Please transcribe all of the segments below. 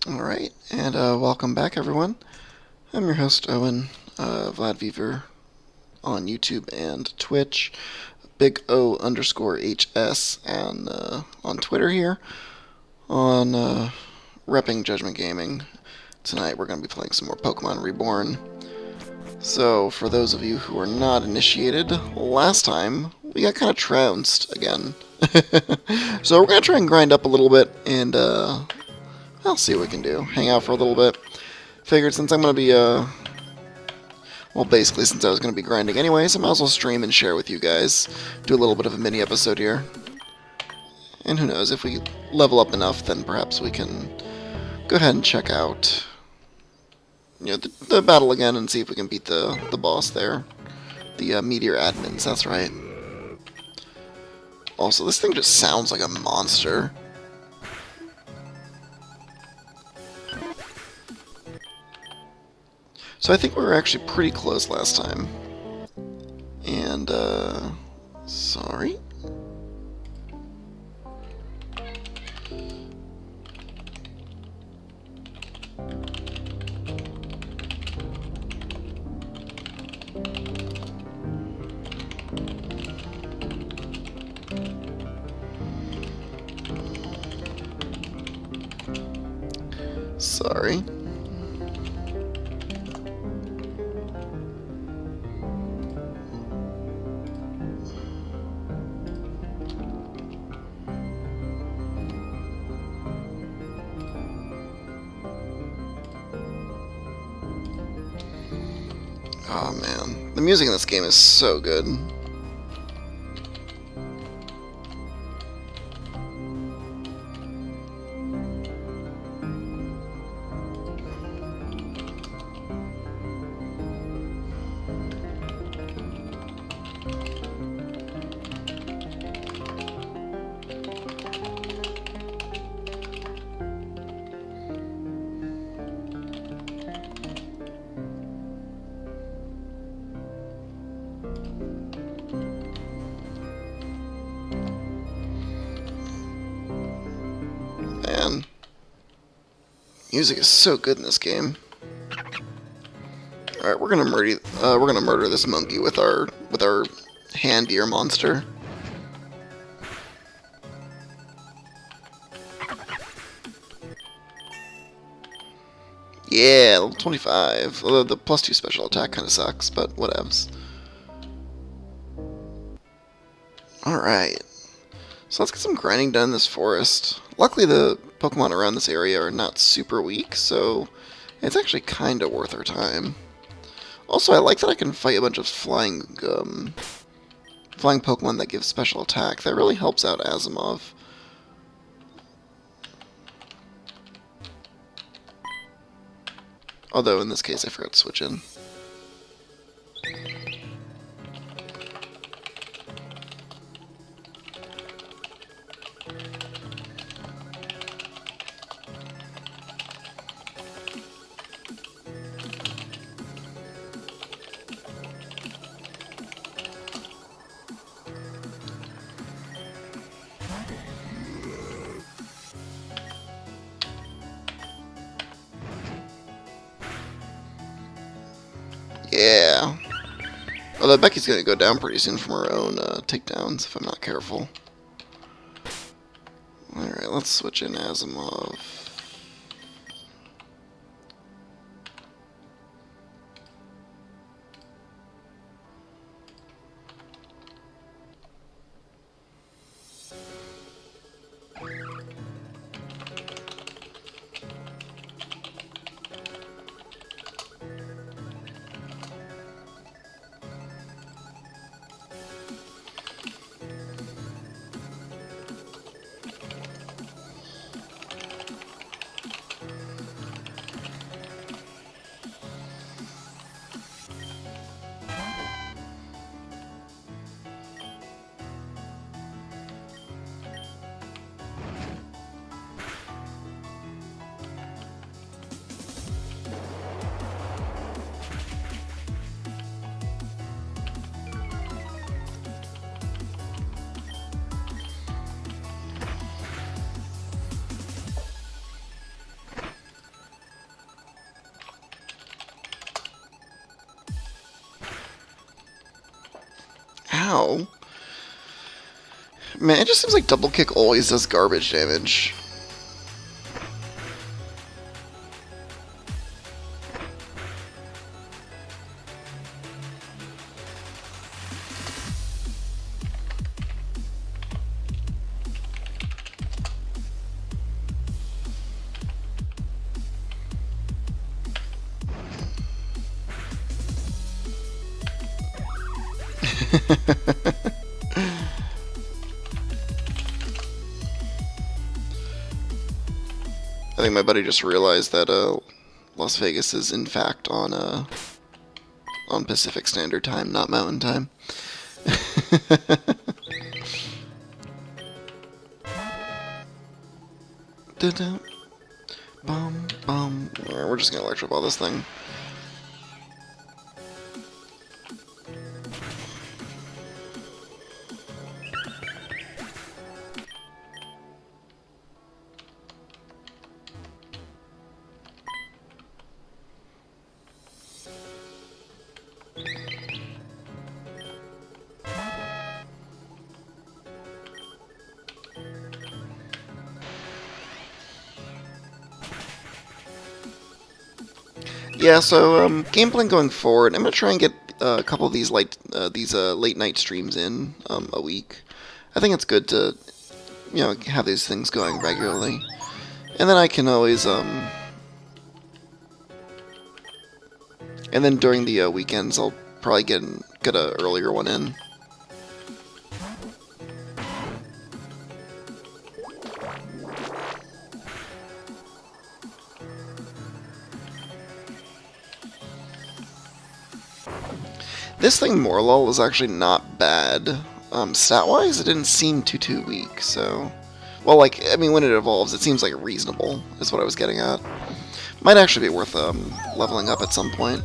Alright, and welcome back everyone. I'm your host Owen, Vlad Weaver on YouTube and Twitch, Big O underscore HS, and on Twitter here, on Repping Judgment Gaming. Tonight we're going to be playing some more Pokemon Reborn. So, for those of you who are not initiated, last time we got kind of trounced again. So we're going to try and grind up a little bit, and I'll see what we can do. Hang out for a little bit. Figured since I'm going to be, well, basically since I was going to be grinding anyways, I might as well stream and share with you guys. Do a little bit of a mini episode here. And who knows, if we level up enough, then perhaps we can go ahead and check out, you know, the battle again and see if we can beat the boss there. The Meteor Admins, that's right. Also, this thing just sounds like a monster. So I think we were actually pretty close last time. And, sorry. Sorry. Oh man, the music in this game is so good. Man, music is so good in this game. All right, we're gonna murder this monkey with our hand deer monster. Yeah, level 25. Although the +2 special attack kind of sucks, but whatevs. Alright. So let's get some grinding done in this forest. Luckily the Pokemon around this area are not super weak, so it's actually kind of worth our time. Also, I like that I can fight a bunch of flying Pokemon that give special attack. That really helps out Asimov. Although, in this case, I forgot to switch in. Yeah. Although Becky's gonna go down pretty soon from her own takedowns if I'm not careful. Alright, let's switch in Asimov. Ow. Man, it just seems like double kick always does garbage damage. I think my buddy just realized that Las Vegas is in fact on Pacific Standard Time, not Mountain Time. Bum, bum. Alright, we're just gonna electro ball this thing. Yeah, so game plan going forward, I'm gonna try and get a couple of these late night streams in a week. I think it's good to have these things going regularly, and then I can always and then during the weekends I'll probably get a earlier one in. This thing, Morlul, is actually not bad. Stat-wise, it didn't seem too weak, so... Well, like, I mean, when it evolves, it seems like reasonable, is what I was getting at. Might actually be worth leveling up at some point.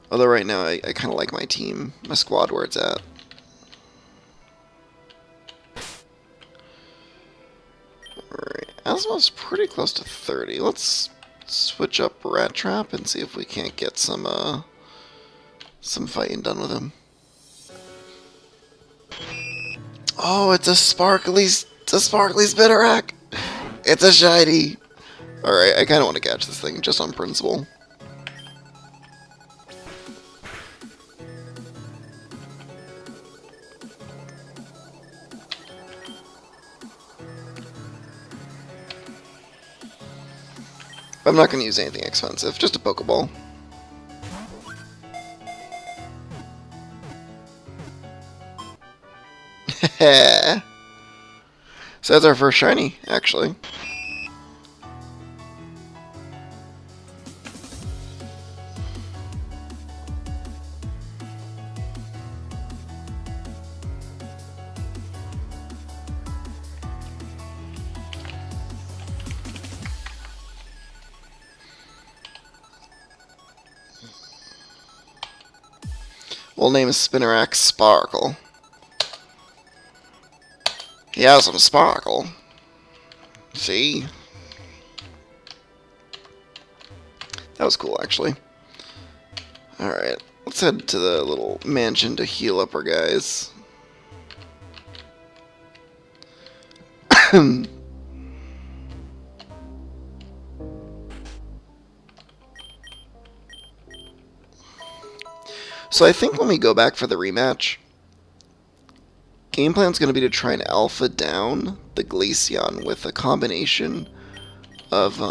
Although right now, I kind of like my team, my squad, where it's at. Alright, Asmo's pretty close to 30. Let's switch up Rat Trap and see if we can't get some fighting done with him. Oh, it's a sparkly Spinarak! It's a shiny! Alright, I kind of want to catch this thing just on principle. I'm not going to use anything expensive, just a Pokeball. So that's our first shiny, actually. We'll name Spinarak Sparkle. He has some sparkle. See? That was cool, actually. Alright, let's head to the little mansion to heal up our guys. So I think when we go back for the rematch, game plan's going to be to try and alpha down the Glaceon with a combination of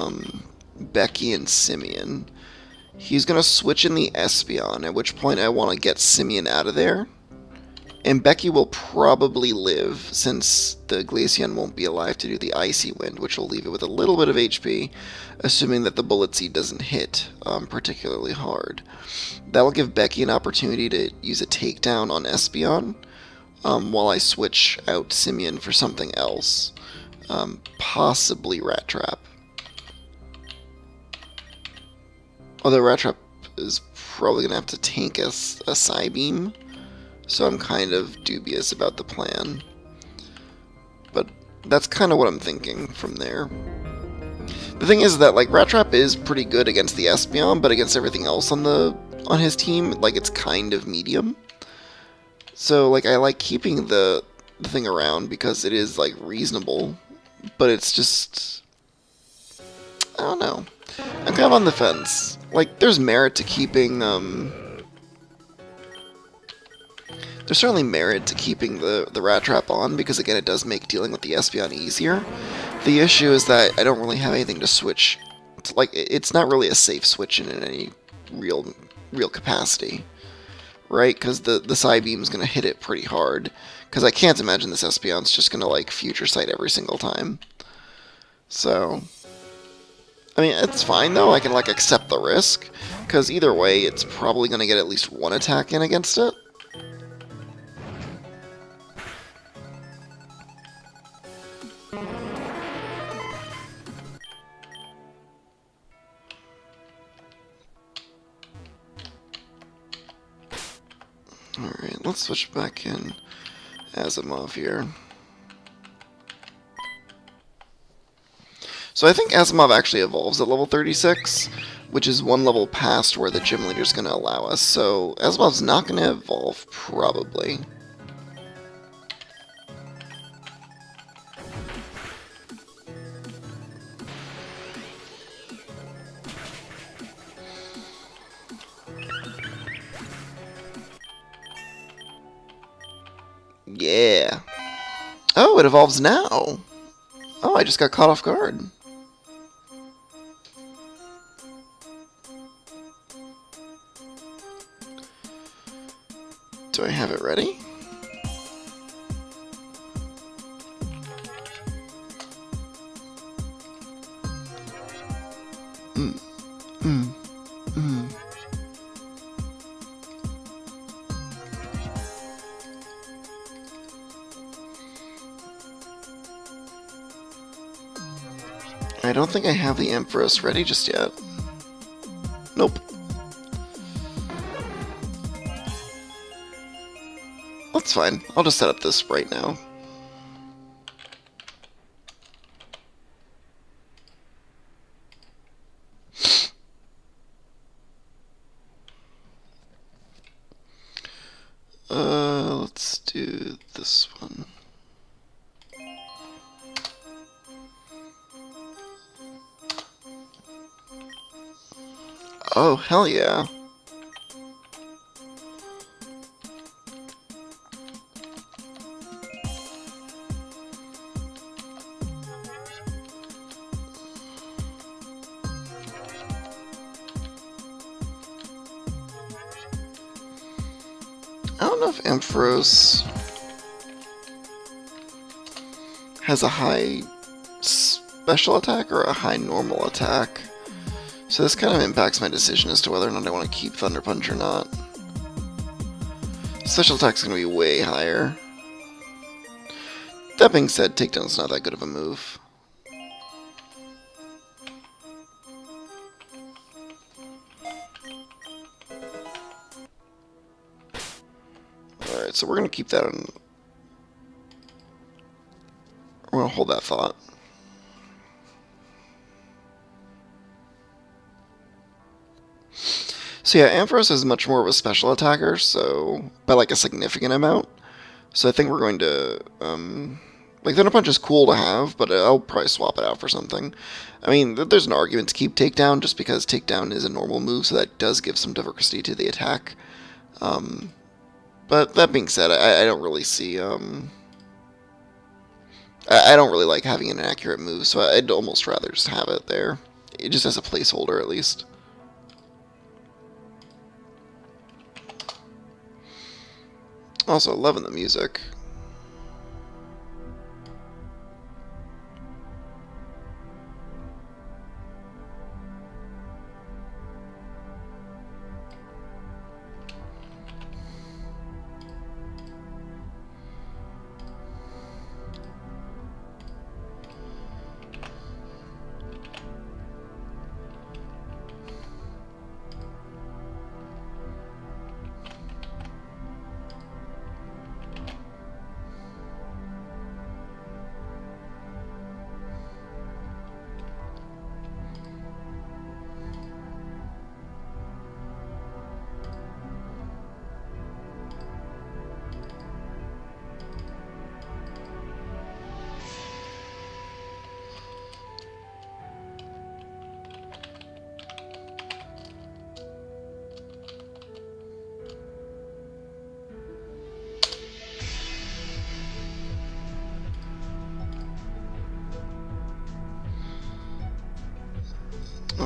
Becky and Simeon. He's going to switch in the Espeon, at which point I want to get Simeon out of there. And Becky will probably live, since the Glaceon won't be alive to do the Icy Wind, which will leave it with a little bit of HP, assuming that the Bullet Seed doesn't hit particularly hard. That'll give Becky an opportunity to use a takedown on Espeon, while I switch out Simeon for something else, possibly Rat Trap. Although Rat Trap is probably going to have to tank a Psybeam, so I'm kind of dubious about the plan. But that's kind of what I'm thinking from there. The thing is that, like, Rat Trap is pretty good against the Espeon, but against everything else on his team, like, it's kind of medium. So, like, I like keeping the thing around because it is, like, reasonable, but it's just, I don't know. I'm kind of on the fence. Like, there's merit to keeping, there's certainly merit to keeping the Rat Trap on, because again, it does make dealing with the Espeon easier. The issue is that I don't really have anything to switch. Like, it's not really a safe switch in any real capacity, right? Because the Psybeam is going to hit it pretty hard. Because I can't imagine this Espeon's just going to, like, Future Sight every single time. So, I mean, it's fine, though. I can, like, accept the risk. Because either way, it's probably going to get at least one attack in against it. Alright, let's switch back in Asimov here. So I think Asimov actually evolves at level 36, which is one level past where the gym leader is going to allow us. So Asimov's not going to evolve, probably. Yeah. Oh, it evolves now. Oh, I just got caught off guard. Do I have it ready? I don't think I have the Empress ready just yet. Nope. That's fine. I'll just set up this right now. Let's do this one. Oh, hell yeah. I don't know if Ampharos has a high special attack or a high normal attack. So this kind of impacts my decision as to whether or not I want to keep Thunder Punch or not. Special attack's going to be way higher. That being said, Takedown's not that good of a move. Alright, so we're going to keep that on. We're going to hold that thought. So yeah, Ampharos is much more of a special attacker, so by like a significant amount. So I think we're going to, like, Thunder Punch is cool to have, but I'll probably swap it out for something. I mean, there's an argument to keep Takedown, just because Takedown is a normal move, so that does give some diversity to the attack. But that being said, I don't really see, I don't really like having an inaccurate move, so I'd almost rather just have it there. It just as a placeholder, at least. Also, loving the music.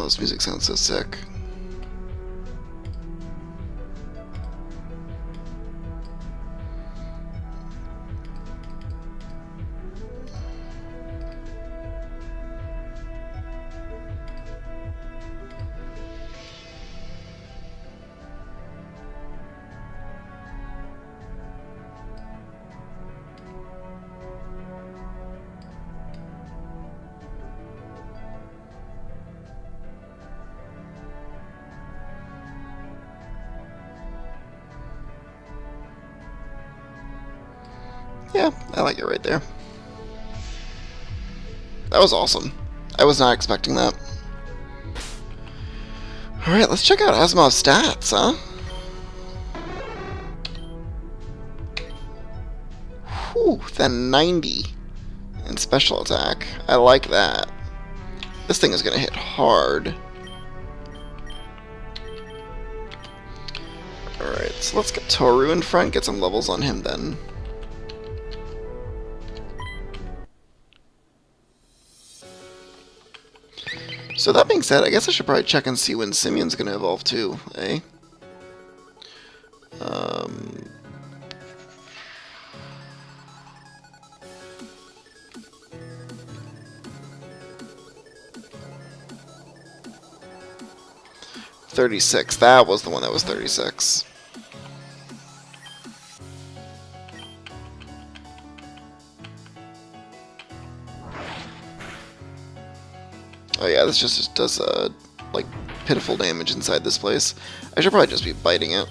this music sounds so sick. Yeah, I like it right there. That was awesome. I was not expecting that. Alright, let's check out Asimov's stats, huh? Whew, then 90 in special attack. I like that. This thing is going to hit hard. Alright, so let's get Toru in front, get some levels on him then. So that being said, I guess I should probably check and see when Simeon's going to evolve too, eh? 36. That was the one that was 36. Oh yeah, this just does, like, pitiful damage inside this place. I should probably just be biting it.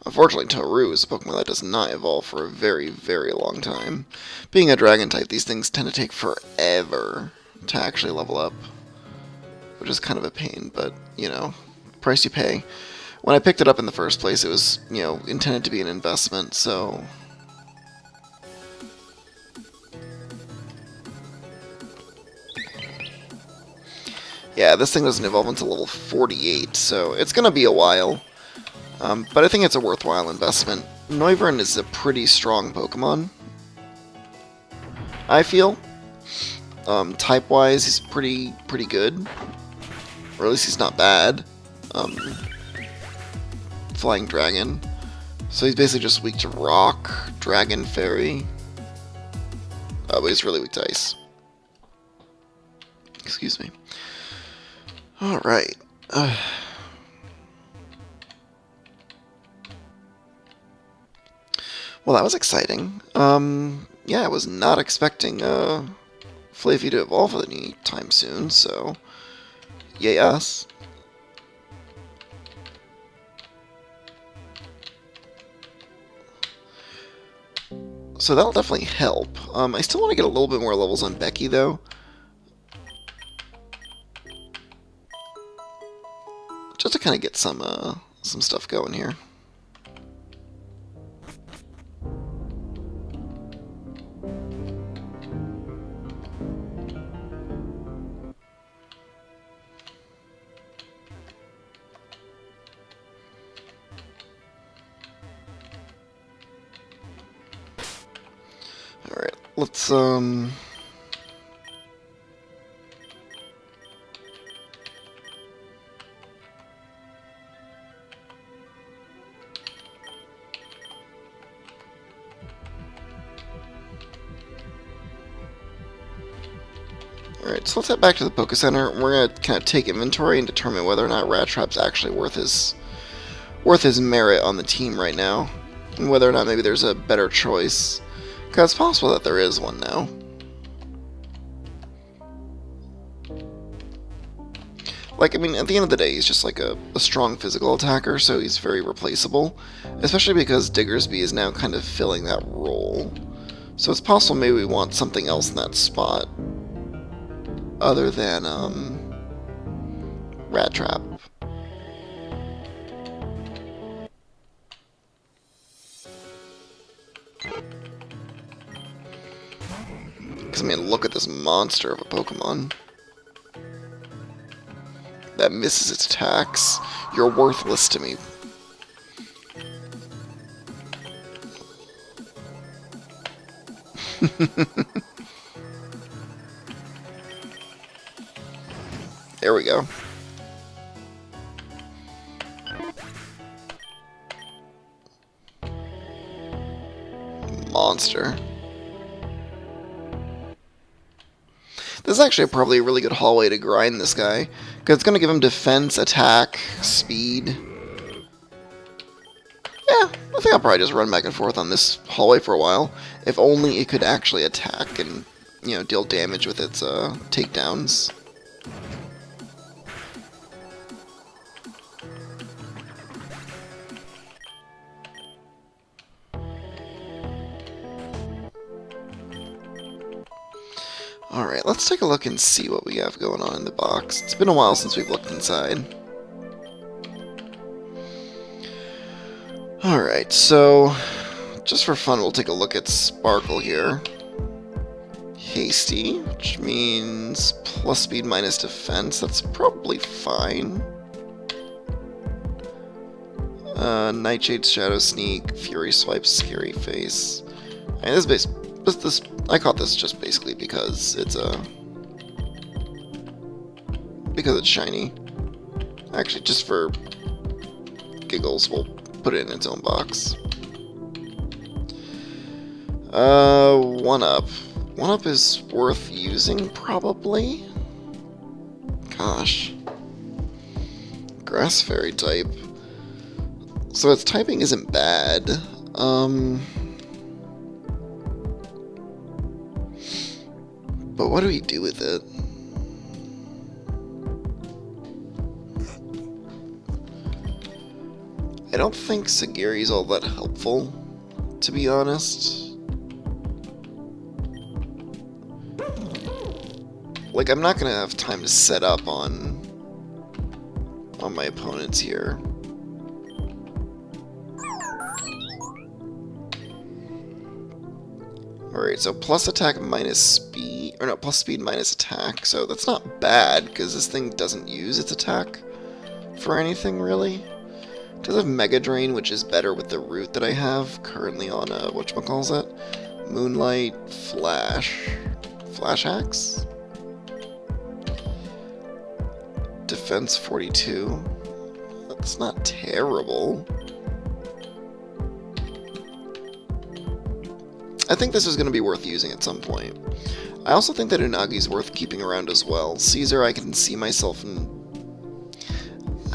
Unfortunately, Toru is a Pokemon that does not evolve for a very, very long time. Being a Dragon type, these things tend to take forever to actually level up, which is kind of a pain, but, you know, price you pay. When I picked it up in the first place, it was, you know, intended to be an investment, so... Yeah, this thing doesn't evolve until level 48, so it's going to be a while. But I think it's a worthwhile investment. Noivern is a pretty strong Pokemon, I feel. Type-wise, he's pretty good. Or at least he's not bad. Flying Dragon. So he's basically just weak to Rock, Dragon, Fairy. But he's really weak to Ice. Excuse me. Alright. Well, that was exciting. Yeah, I was not expecting Flavy to evolve any time soon, so yes. So that'll definitely help. I still want to get a little bit more levels on Becky, though. Just to kind of get some stuff going here. Alright, let's, Alright, so let's head back to the Poké Center. We're going to kind of take inventory and determine whether or not Rat Trap's actually worth his merit on the team right now. And whether or not maybe there's a better choice. Because it's possible that there is one now. Like, I mean, at the end of the day, he's just like a strong physical attacker, so he's very replaceable. Especially because Diggersby is now kind of filling that role. So it's possible maybe we want something else in that spot. Other than, Rat Trap. Because, I mean, look at this monster of a Pokemon. That misses its attacks. You're worthless to me. There we go. Monster. This is actually probably a really good hallway to grind this guy, because it's going to give him defense, attack, speed. Yeah, I think I'll probably just run back and forth on this hallway for a while. If only it could actually attack and, you know, deal damage with its takedowns. Alright, let's take a look and see what we have going on in the box. It's been a while since we've looked inside. Alright, so just for fun, we'll take a look at Sparkle here. Hasty, which means plus speed minus defense. That's probably fine. Nightshade, Shadow Sneak, Fury Swipe, Scary Face. And this I caught this just basically because it's shiny. Actually, just for giggles, we'll put it in its own box. 1-up. 1-up is worth using, probably. Gosh. Grass Fairy type. So its typing isn't bad. But what do we do with it? I don't think Sagiri's all that helpful, to be honest. Like, I'm not gonna have time to set up on my opponents here. Alright, so plus attack minus speed, or no, plus speed minus attack, so that's not bad, because this thing doesn't use its attack for anything, really. It does have Mega Drain, which is better with the route that I have currently on, whatchamacallit? Moonlight, Flash Axe? Defense 42. That's not terrible. I think this is going to be worth using at some point. I also think that Unagi's worth keeping around as well. Caesar, I can see myself in...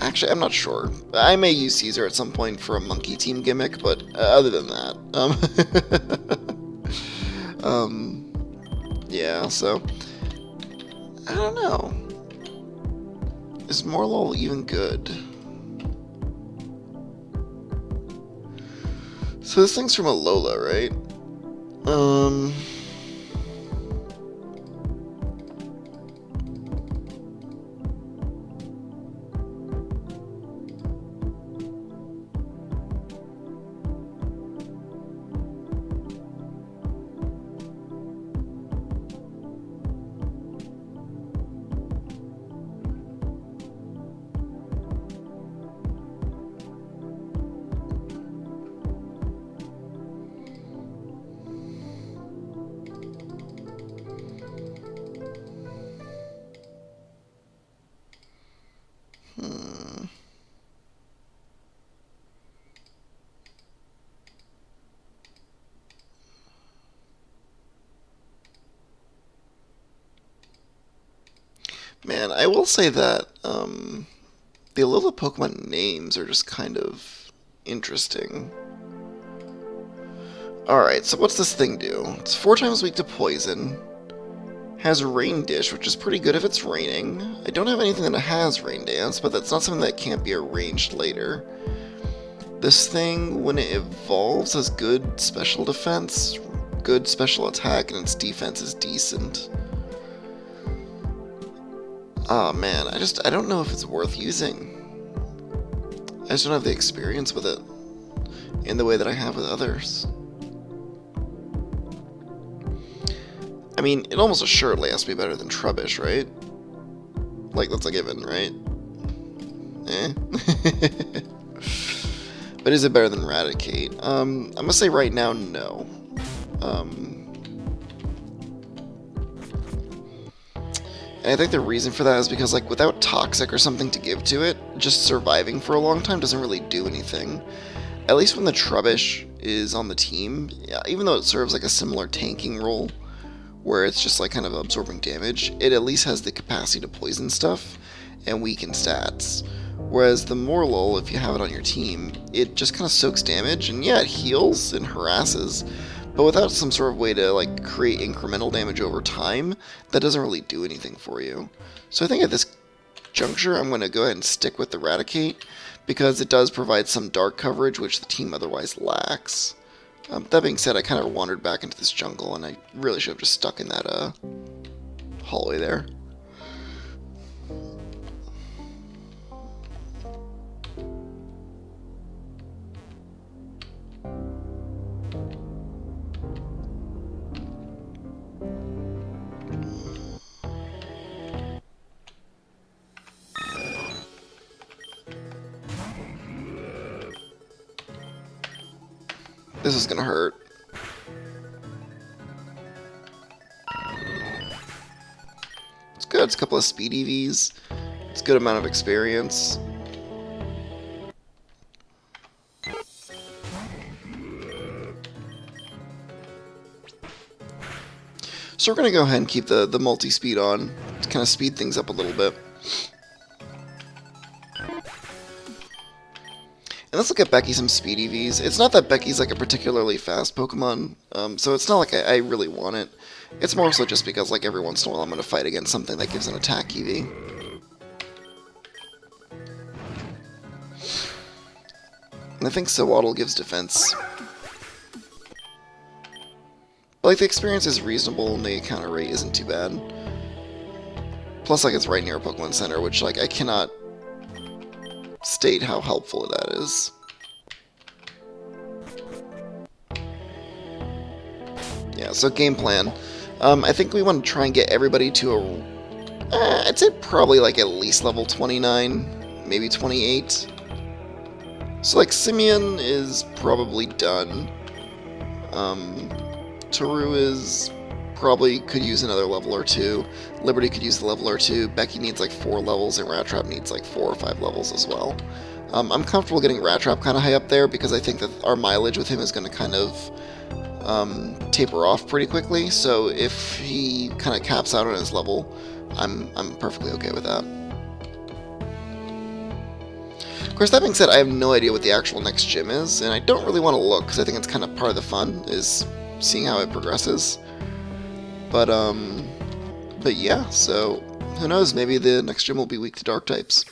Actually, I'm not sure. I may use Caesar at some point for a monkey team gimmick, but other than that... yeah, so... I don't know. Is Morlul even good? So this thing's from Alola, right? Man, I will say that the Alola Pokemon names are just kind of interesting. Alright, so what's this thing do? It's 4 times weak to poison. Has Rain Dish, which is pretty good if it's raining. I don't have anything that has Rain Dance, but that's not something that can't be arranged later. This thing, when it evolves, has good special defense, good special attack, and its defense is decent. Oh man, I don't know if it's worth using. I just don't have the experience with it in the way that I have with others. I mean, it almost assuredly has to be better than Trubbish, right? Like, that's a given, right? Eh. But is it better than Raticate? I'm gonna say right now, no. And I think the reason for that is because, like, without Toxic or something to give to it, just surviving for a long time doesn't really do anything. At least when the Trubbish is on the team, yeah, even though it serves like a similar tanking role, where it's just like kind of absorbing damage, it at least has the capacity to poison stuff and weaken stats. Whereas the Morlul, if you have it on your team, it just kind of soaks damage, and yeah, it heals and harasses, but without some sort of way to like create incremental damage over time, that doesn't really do anything for you. So I think at this juncture, I'm going to go ahead and stick with Eradicate, because it does provide some dark coverage, which the team otherwise lacks. That being said, I kind of wandered back into this jungle, and I really should have just stuck in that hallway there. This is gonna hurt. It's good. It's a couple of speed EVs. It's a good amount of experience. So we're gonna go ahead and keep the multi-speed on to kind of speed things up a little bit. And let's look at Becky some speed EVs. It's not that Becky's like a particularly fast Pokemon, so it's not like I really want it. It's more so just because like every once in a while I'm going to fight against something that gives an attack EV. And I think Sewaddle gives defense. But like the experience is reasonable and the encounter rate isn't too bad. Plus like it's right near a Pokemon Center, which like I cannot state how helpful that is. Yeah, so game plan. I think we want to try and get everybody to a... I'd say probably like at least level 29, maybe 28. So like Simeon is probably done. Taru is probably could use another level or two. Liberty could use a level or two. Becky needs like 4 levels, and Rat Trap needs like 4 or 5 levels as well. I'm comfortable getting Rat Trap kind of high up there because I think that our mileage with him is going to kind of taper off pretty quickly. So if he kind of caps out on his level, I'm perfectly okay with that. Of course, that being said, I have no idea what the actual next gym is, and I don't really want to look because I think it's kind of part of the fun is seeing how it progresses. But yeah, so who knows, maybe the next gym will be weak to dark types.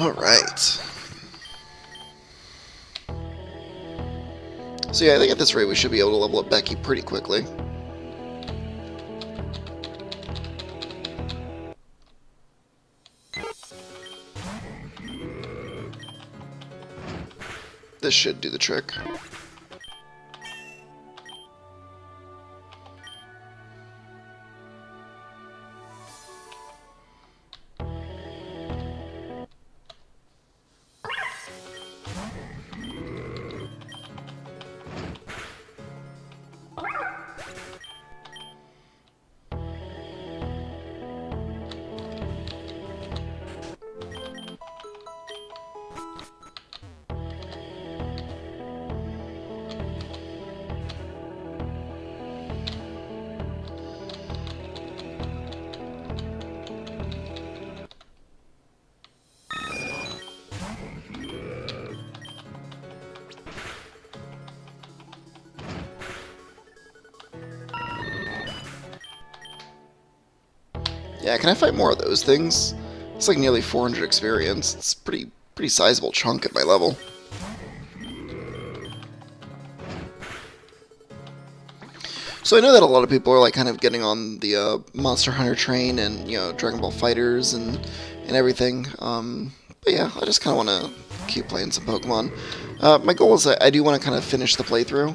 Alright. So yeah, I think at this rate we should be able to level up Becky pretty quickly. This should do the trick. Yeah, can I fight more of those things? It's like nearly 400 experience. It's pretty sizable chunk at my level. So I know that a lot of people are like kind of getting on the Monster Hunter train and, you know, Dragon Ball Fighters and everything. But yeah, I just kind of want to keep playing some Pokemon. My goal is that I do want to kind of finish the playthrough.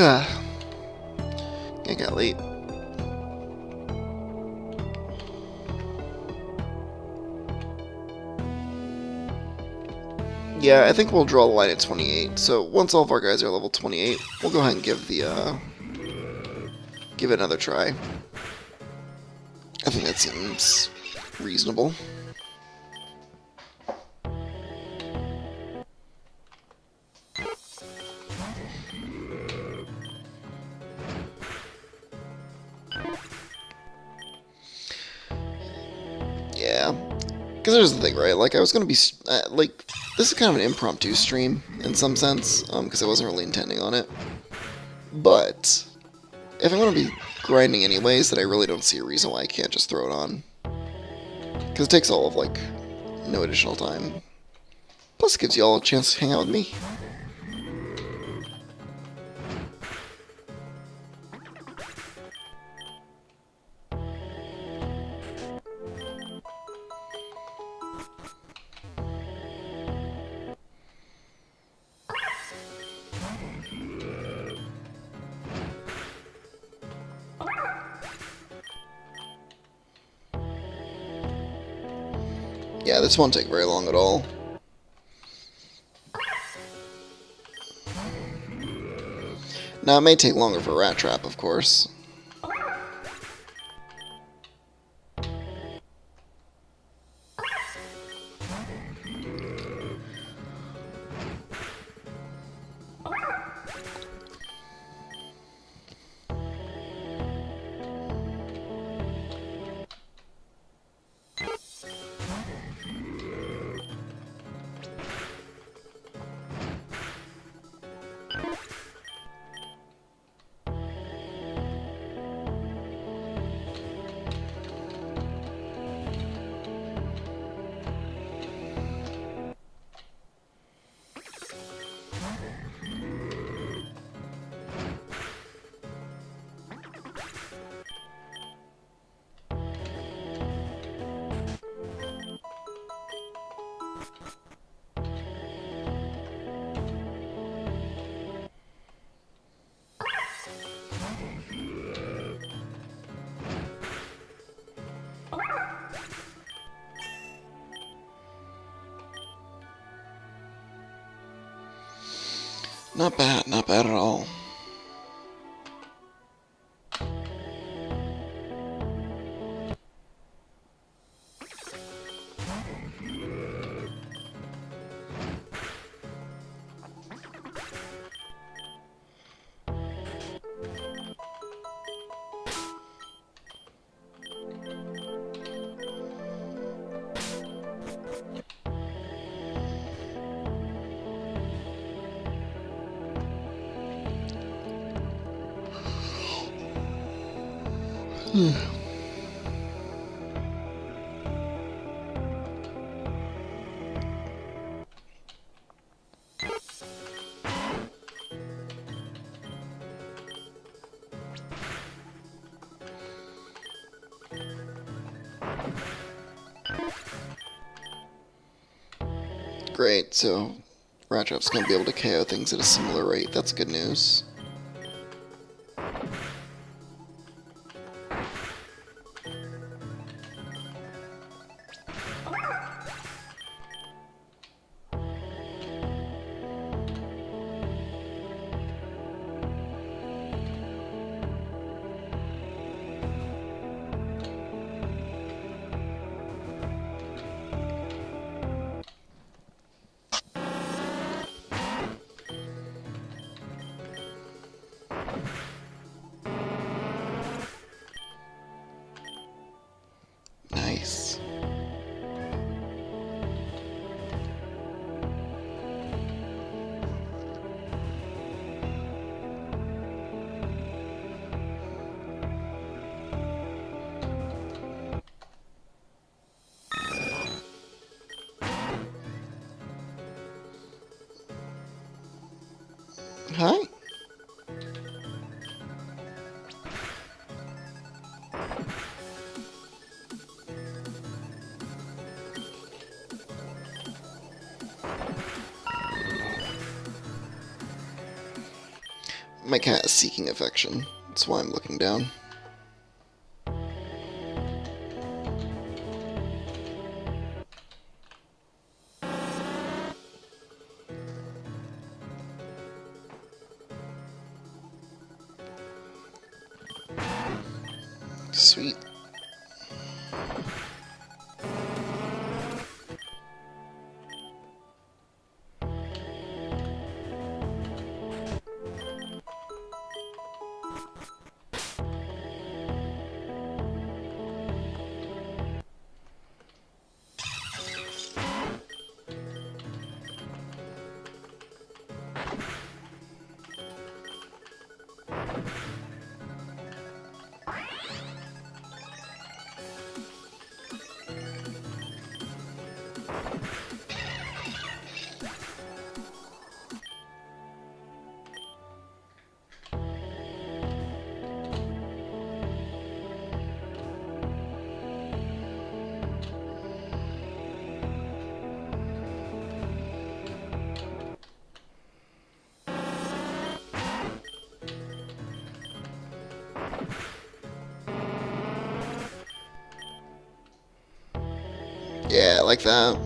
Ah, it got late. Yeah, I think we'll draw the line at 28. So once all of our guys are level 28, we'll go ahead and give it another try. I think that seems reasonable. Yeah, because there's the thing, right? Like, I was gonna be like, this is kind of an impromptu stream in some sense, because I wasn't really intending on it. But if I'm gonna be grinding anyways, then I really don't see a reason why I can't just throw it on. Because it takes all of like no additional time. Plus, it gives you all a chance to hang out with me. Yeah, this won't take very long at all. Now, it may take longer for Rat Trap, of course. Not bad at all. Great, so Rat Trap's gonna be able to KO things at a similar rate. That's good news. Nice. Hi. My cat is seeking affection. That's why I'm looking down. Sweet. Yeah, I like that.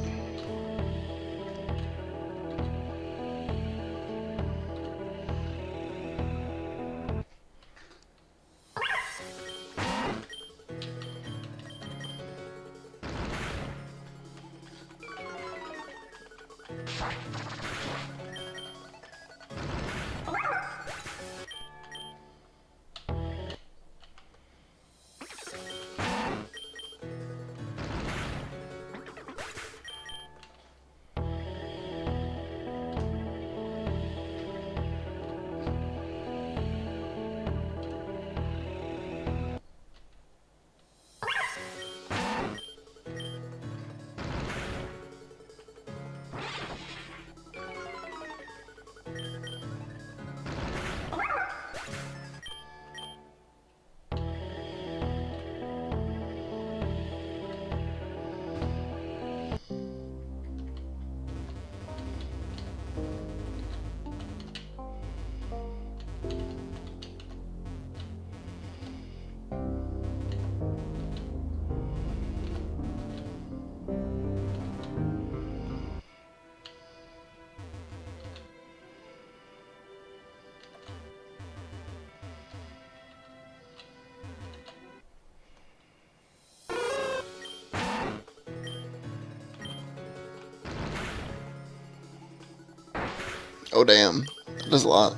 Oh damn, that does a lot.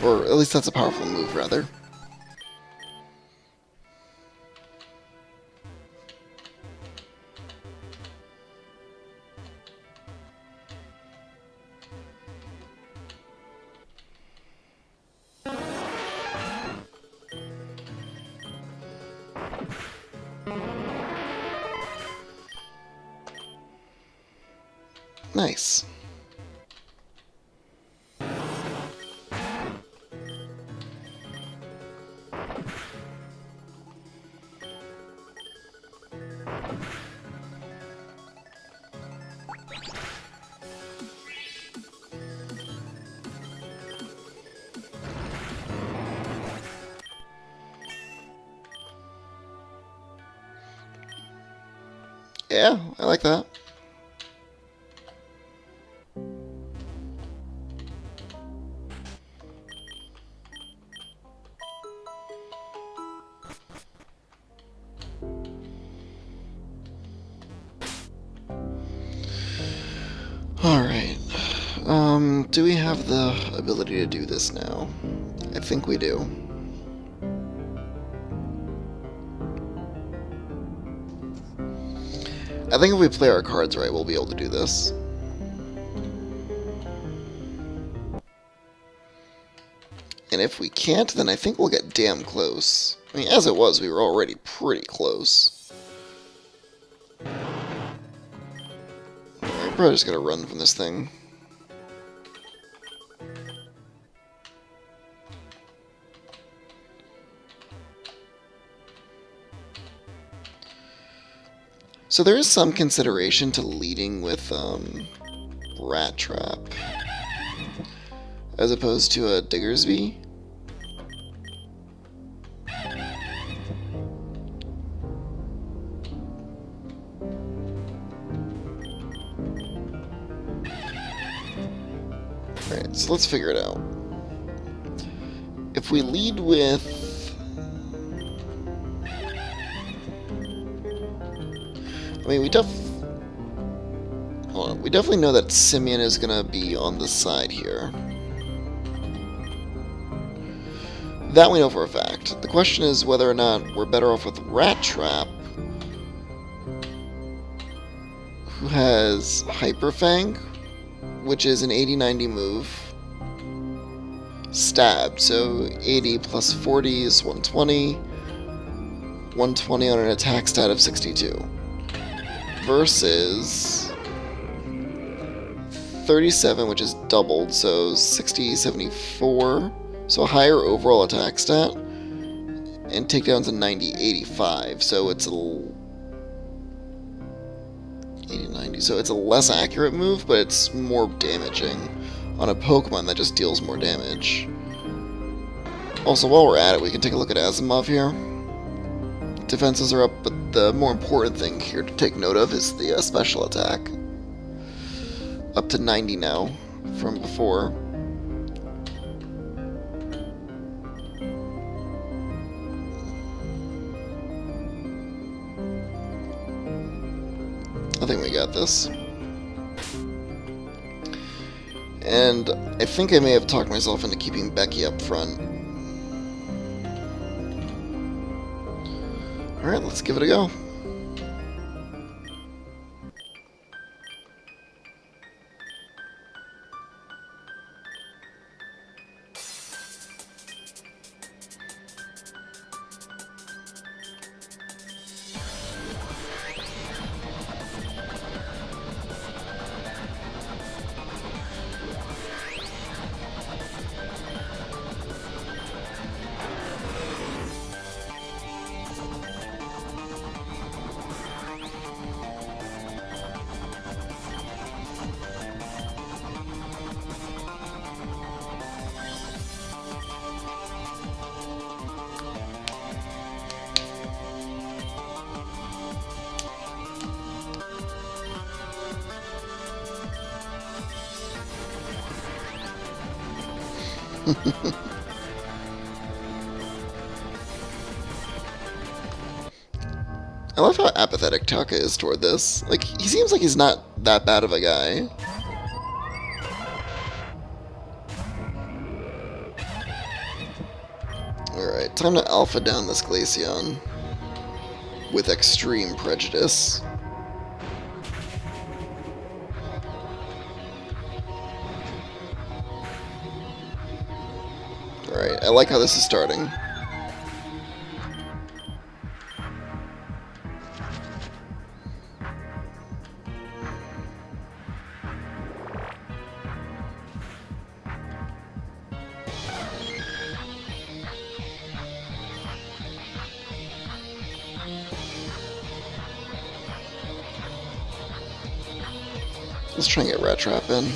Or at least that's a powerful move, rather. Nice. Yeah, I like that. Alright. Do we have the ability to do this now? I think we do. I think if we play our cards right, we'll be able to do this. And if we can't, then I think we'll get damn close. I mean, as it was, we were already pretty close. We're probably just gonna run from this thing. So there is some consideration to leading with Rat Trap as opposed to a Diggersby. So let's figure it out. If we lead with... I mean, we definitely know that Simeon is gonna be on the side here. That we know for a fact. The question is whether or not we're better off with Rat Trap, who has Hyper Fang, which is an 80-90 move. Stab, so 80 plus 40 is 120. 120 on an attack stat of 62. Versus 37, which is doubled, so 60, 74. So a higher overall attack stat. And takedowns a 90, 85. So it's a 80, 90. So it's a less accurate move, but it's more damaging on a Pokemon that just deals more damage. Also, while we're at it, we can take a look at Asimov here. Defenses are up, but the more important thing here to take note of is the special attack. Up to 90 now from before. I think we got this. And I think I may have talked myself into keeping Becky up front. Alright, let's give it a go. I love how apathetic Taka is toward this. Like, he seems like he's not that bad of a guy. Alright, time to alpha down this Glaceon. With extreme prejudice. Alright, I like how this is starting. Let's try and get Rat Trap in.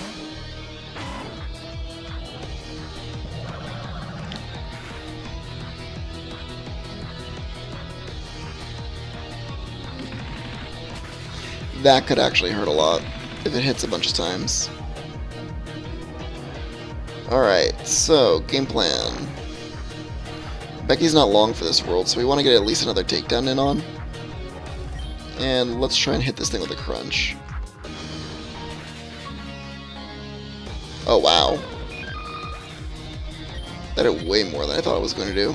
That could actually hurt a lot if it hits a bunch of times. Alright, so, game plan. Becky's not long for this world, so we want to get at least another takedown in on. And let's try and hit this thing with a crunch. Oh, wow. That did way more than I thought it was going to do.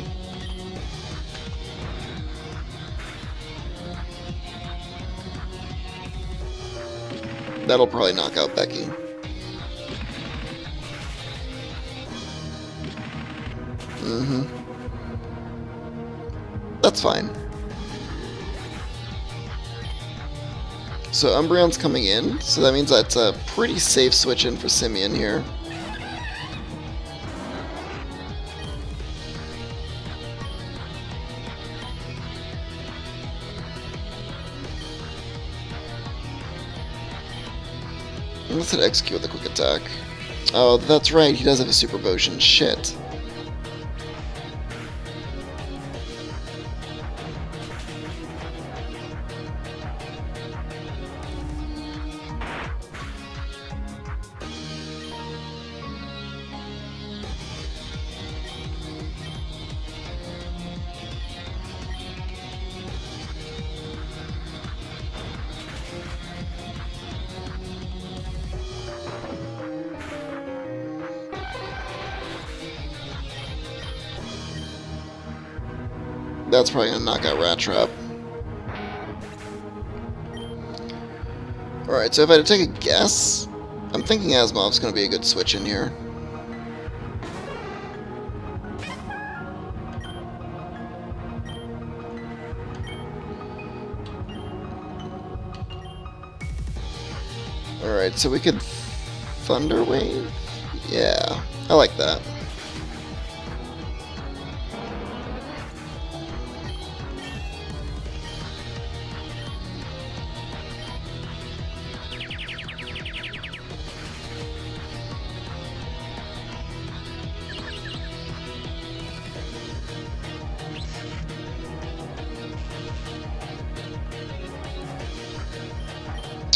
That'll probably knock out Becky. That's fine. So Umbreon's coming in, so that means that's a pretty safe switch in for Simeon here. And let's hit execute with a quick attack. Oh, that's right, he does have a super potion. Shit. That's probably going to knock out Rat Trap. Alright, so if I had to take a guess, I'm thinking Asimov's going to be a good switch in here. Alright, so we could Thunder Wave? Yeah, I like that.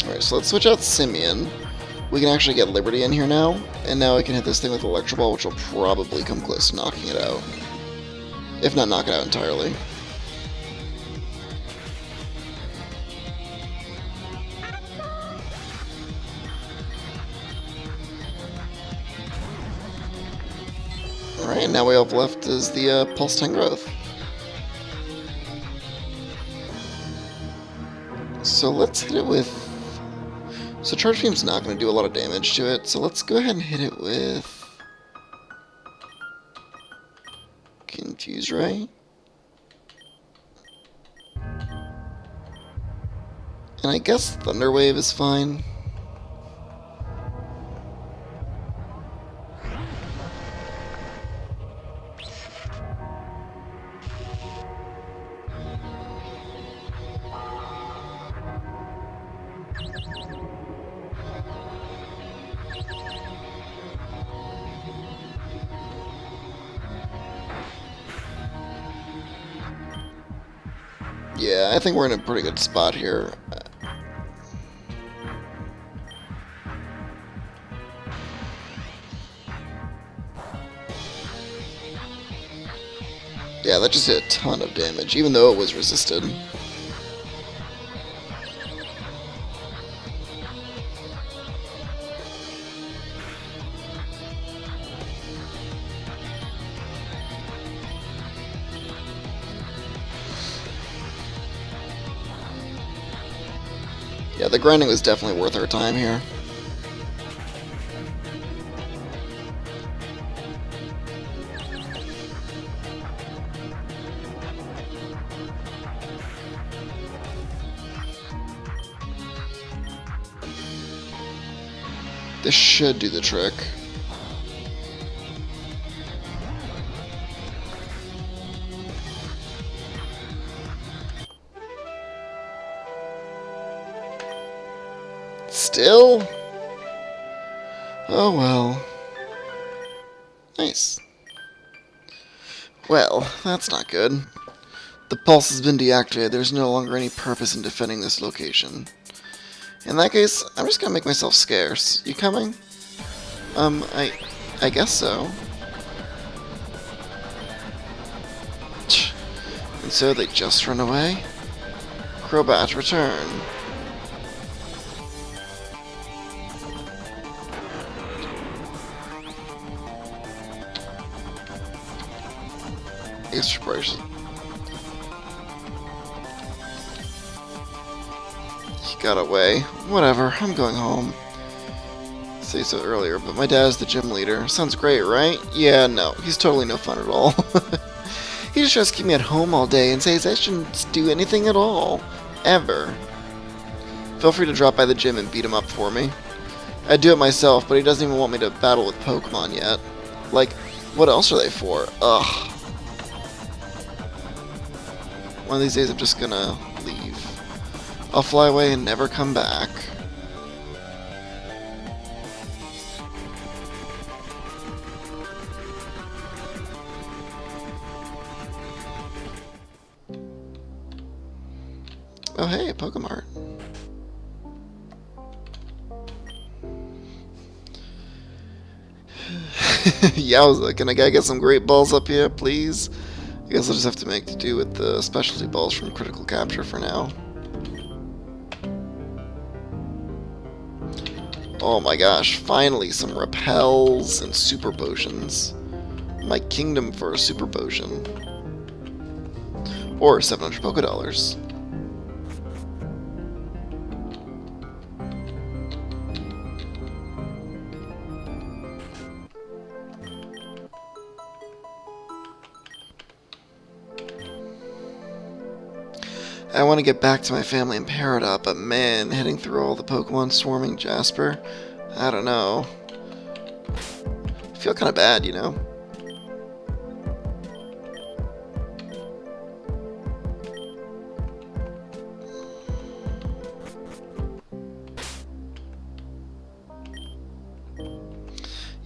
Alright, so let's switch out Simeon. We can actually get Liberty in here now, and now I can hit this thing with Electro Ball, which will probably come close to knocking it out. If not knock it out entirely. Alright, now we have left is the Pulse 10 Growth. So let's hit it with... So Charge Beam's not going to do a lot of damage to it, so let's go ahead and hit it with... Confuse Ray. And I guess Thunder Wave is fine. Yeah, I think we're in a pretty good spot here. Yeah, that just did a ton of damage, even though it was resisted. Yeah, the grinding was definitely worth our time here. This should do the trick. Still? Oh well. Nice. Well, that's not good. The pulse has been deactivated. There's no longer any purpose in defending this location. In that case, I'm just gonna make myself scarce. You coming? I guess so. And so they just run away? Crobat, return. Extraction. He got away. Whatever, I'm going home. Say so earlier, but my dad's the gym leader. Sounds great, right? Yeah, no, he's totally no fun at all. He just tries to keep me at home all day and says I shouldn't do anything at all. Ever. Feel free to drop by the gym and beat him up for me. I'd do it myself, but he doesn't even want me to battle with Pokemon yet. Like, what else are they for? Ugh. One of these days I'm just gonna leave. I'll fly away and never come back. Oh hey, a Pokemart. Yowza, can I get some great balls up here, please? I guess I'll just have to make do with the specialty balls from Critical Capture for now. Oh my gosh, finally some repels and super potions. My kingdom for a super potion. or 700 Poké Dollars. I want to get back to my family in Peridot, but man, heading through all the Pokemon swarming Jasper, I don't know. I feel kind of bad, you know?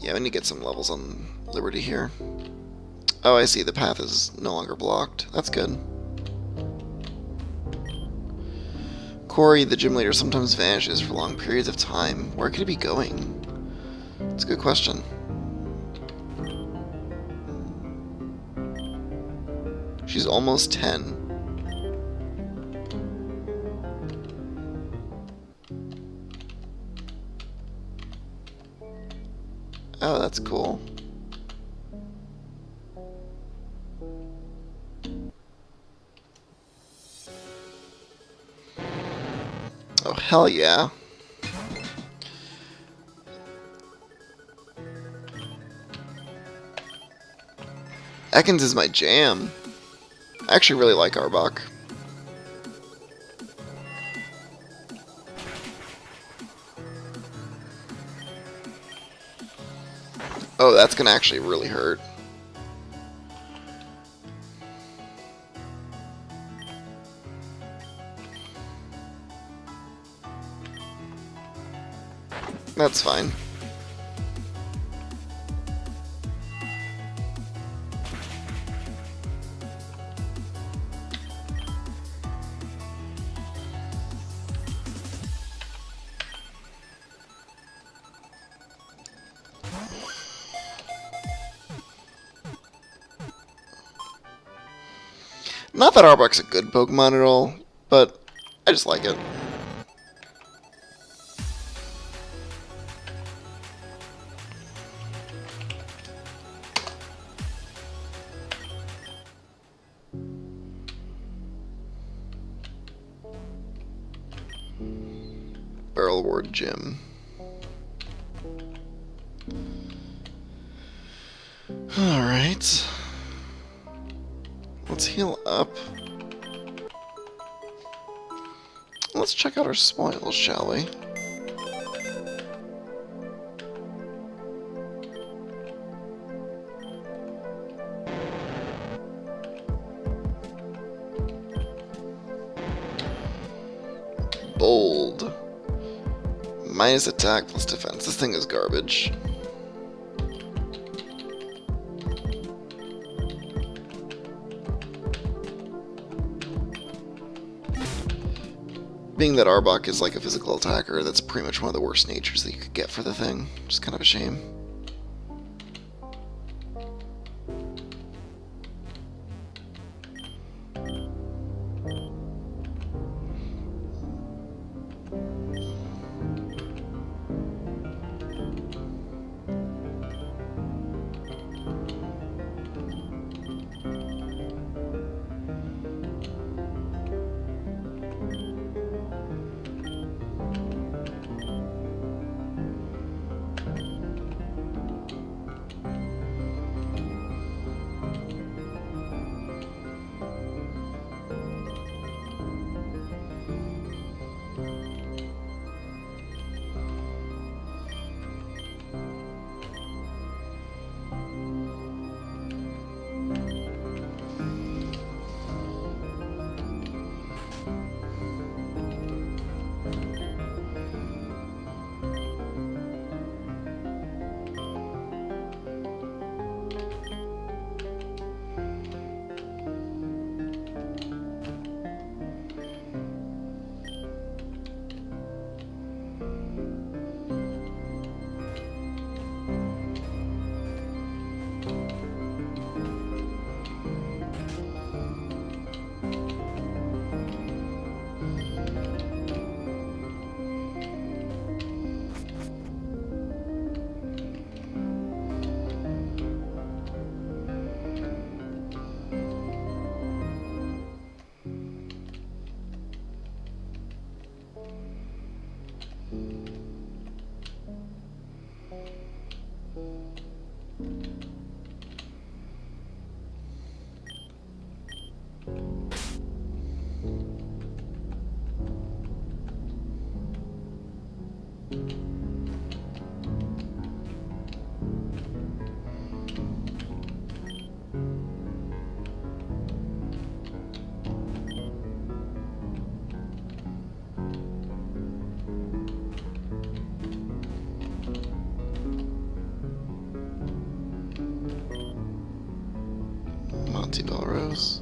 Yeah, we need to get some levels on Liberty here. Oh, I see, the path is no longer blocked. That's good. Corey, the gym leader, sometimes vanishes for long periods of time. Where could he be going? That's a good question. She's almost 10. Oh, that's cool. Oh, hell yeah. Ekans is my jam. I actually really like Arbok. Oh, that's gonna actually really hurt. That's fine. Not that Arbok's a good Pokemon at all, but I just like it. Barrel Ward Gym. Alright. Let's heal up. Let's check out our spoils, shall we? Bold. Minus attack plus defense. This thing is garbage. Being that Arbok is like a physical attacker, that's pretty much one of the worst natures that you could get for the thing. Just kind of a shame. Bouncy Belrose.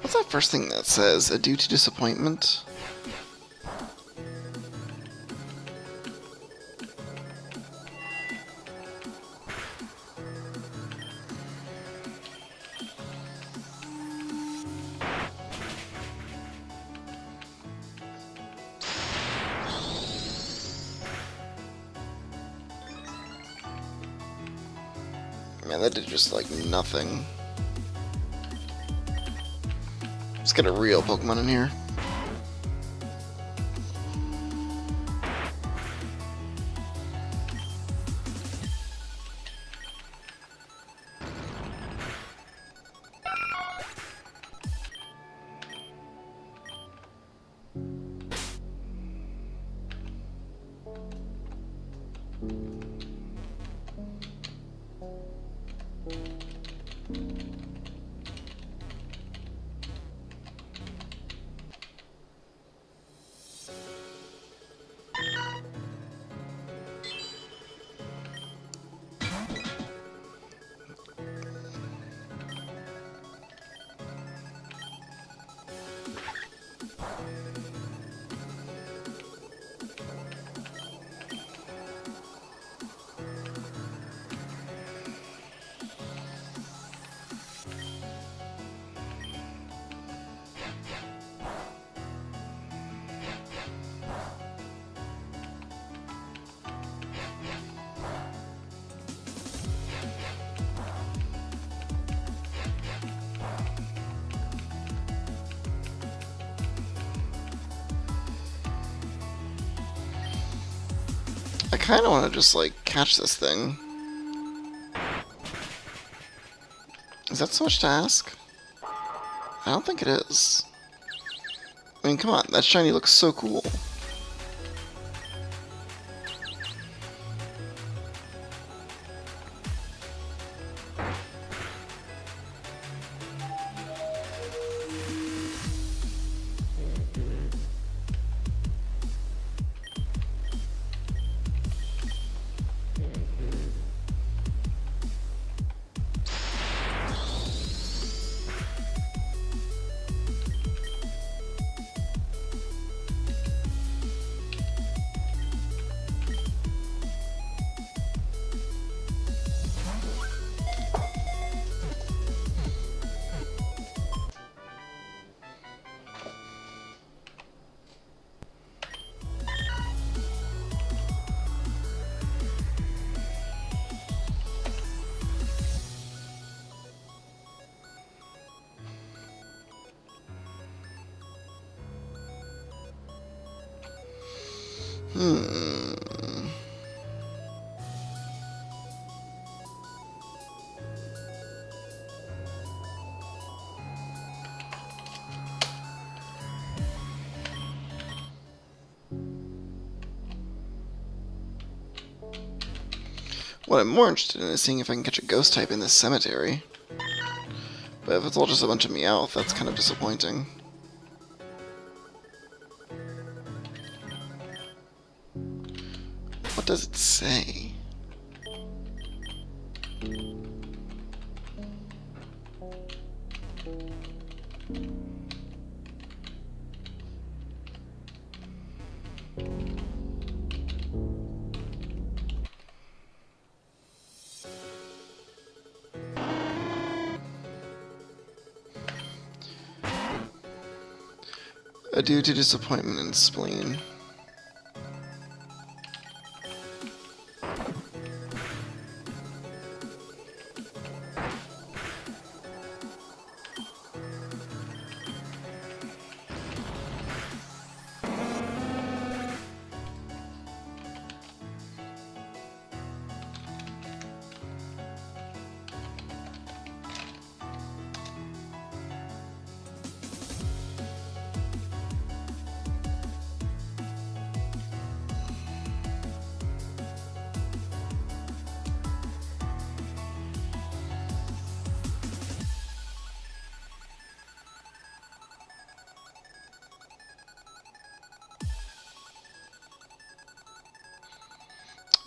What's that first thing that says? Adieu to disappointment? Man, that did just like nothing. Let's get a real Pokemon in here. I kind of want to just, like, catch this thing. Is that so much to ask? I don't think it is. I mean, come on, that shiny looks so cool. What I'm more interested in is seeing if I can catch a ghost type in this cemetery. But if it's all just a bunch of Meowth, that's kind of disappointing. What does it say? Adieu to disappointment and spleen.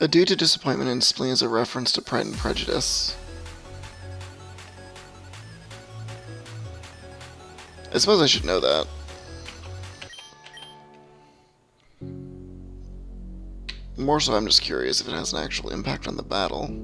A due to disappointment and spleen is a reference to Pride and Prejudice. I suppose I should know that. More so, I'm just curious if it has an actual impact on the battle.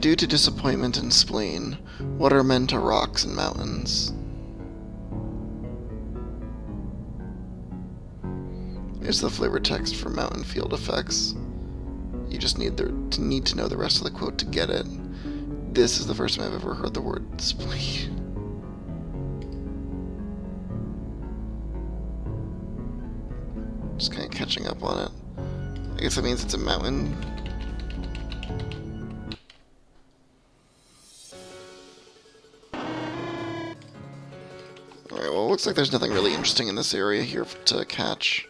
Due to disappointment and spleen, what are men to rocks and mountains? Here's the flavor text for mountain field effects. You just need to know the rest of the quote to get it. This is the first time I've ever heard the word spleen. Just kind of catching up on it. I guess that means it's a mountain. Alright, well, it looks like there's nothing really interesting in this area here to catch.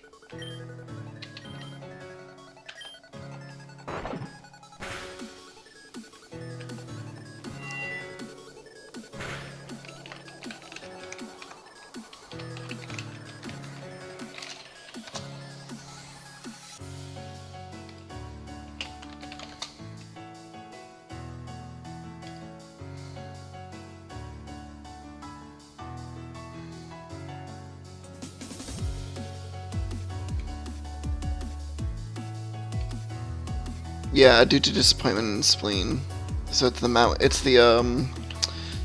Yeah, due to disappointment and spleen. So it's the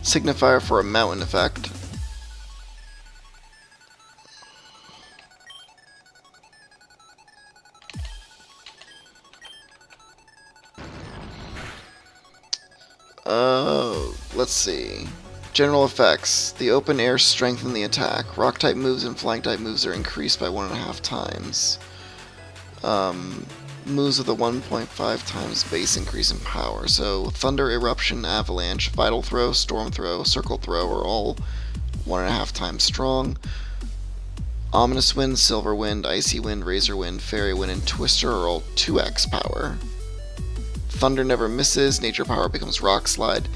signifier for a mountain effect. Let's see. General effects. The open air strengthen the attack. Rock type moves and flying type moves are increased by 1.5 times. Moves with a 1.5 times base increase in power. So Thunder, Eruption, Avalanche, Vital Throw, Storm Throw, Circle Throw are all 1.5 times strong. Ominous Wind, Silver Wind, Icy Wind, Razor Wind, Fairy Wind, and Twister are all 2x power. Thunder never misses, Nature Power becomes Rock Slide,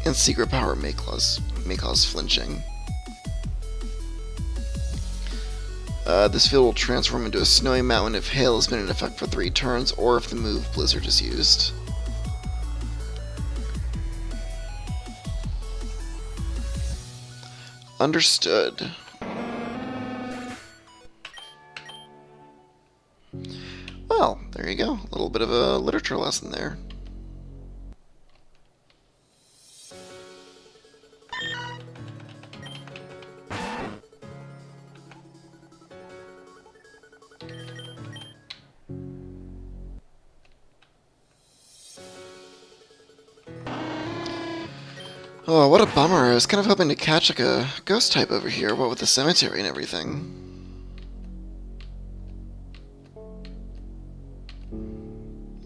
and Secret Power may cause flinching. This field will transform into a snowy mountain if hail has been in effect for 3 turns, or if the move Blizzard is used. Understood. Well, there you go. A little bit of a literature lesson there. Oh, what a bummer. I was kind of hoping to catch like a ghost type over here, what with the cemetery and everything.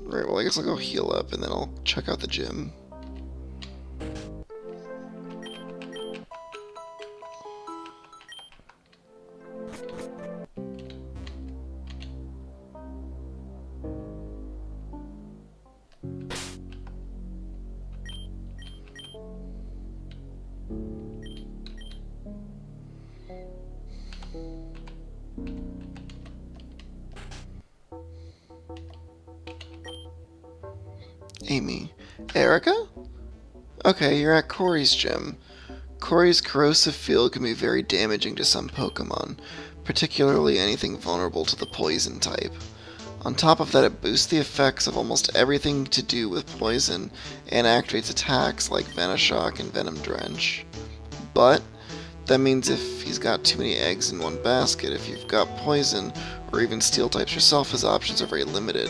Right, well I guess I'll go heal up and then I'll check out the gym. Amy. Erica? Okay, you're at Corey's gym. Corey's corrosive field can be very damaging to some Pokemon, particularly anything vulnerable to the poison type. On top of that, it boosts the effects of almost everything to do with poison, and activates attacks like Venoshock and Venom Drench. But that means if he's got too many eggs in one basket, if you've got poison, or even steel types yourself, his options are very limited.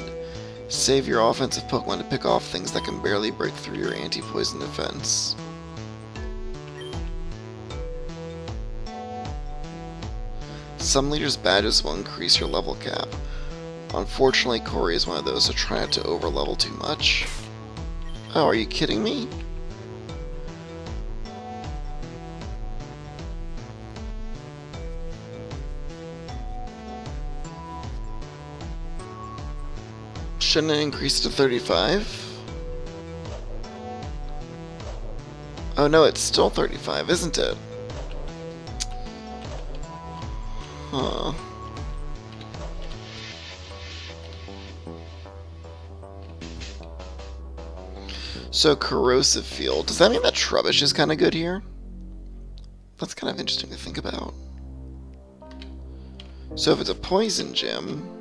Save your offensive Pokemon to pick off things that can barely break through your anti-poison defense. Some leaders' badges will increase your level cap. Unfortunately, Corey is one of those, so try not to overlevel too much. Oh, are you kidding me? Shouldn't it increase to 35? Oh no, it's still 35, isn't it? Huh. So, corrosive field. Does that mean that Trubbish is kind of good here? That's kind of interesting to think about. So if it's a poison gem...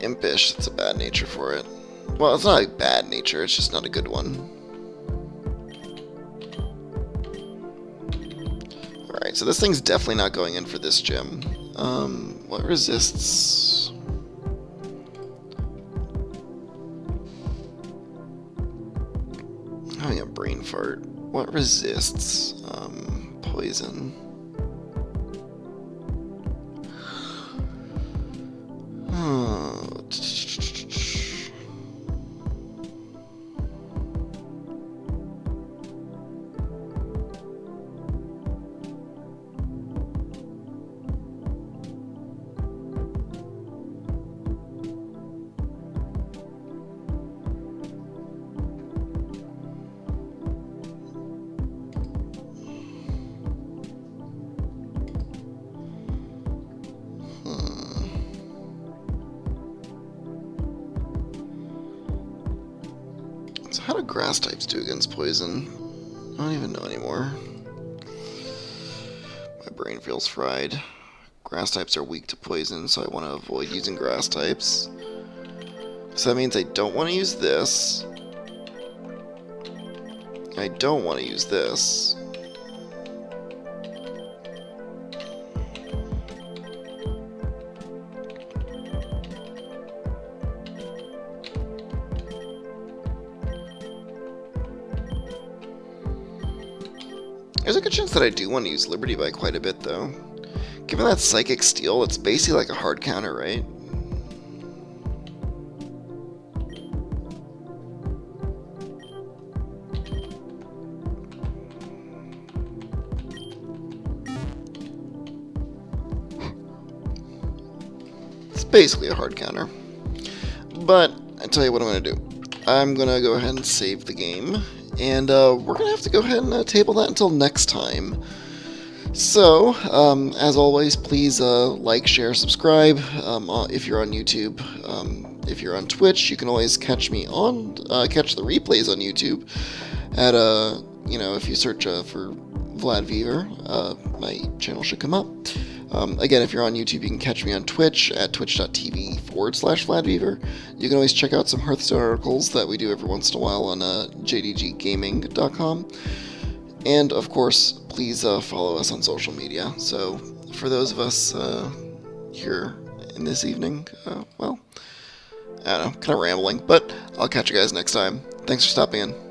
Impish, that's a bad nature for it. Well, it's not a bad nature, it's just not a good one. Alright, so this thing's definitely not going in for this gem. What resists? I'm having a brain fart. What resists? Poison. So how do grass types do against poison? I don't even know anymore. My brain feels fried. Grass types are weak to poison, so I want to avoid using grass types. So that means I don't want to use this. I don't want to use this. There's a good chance that I do want to use Liberty by quite a bit, though. Given that Psychic Steel, it's basically like a hard counter, right? It's basically a hard counter. But, I tell you what I'm going to do. I'm going to go ahead and save the game. And we're going to have to go ahead and table that until next time. So, as always, please like, share, subscribe if you're on YouTube. If you're on Twitch, you can always catch me on, catch the replays on YouTube at, if you search for Vlad Weaver, my channel should come up. Again, if you're on YouTube, you can catch me on Twitch at twitch.tv/Vlad Weaver. You can always check out some Hearthstone articles that we do every once in a while on jdggaming.com. And, of course, please follow us on social media. So, for those of us here in this evening, well, I don't know, kind of rambling, but I'll catch you guys next time. Thanks for stopping in.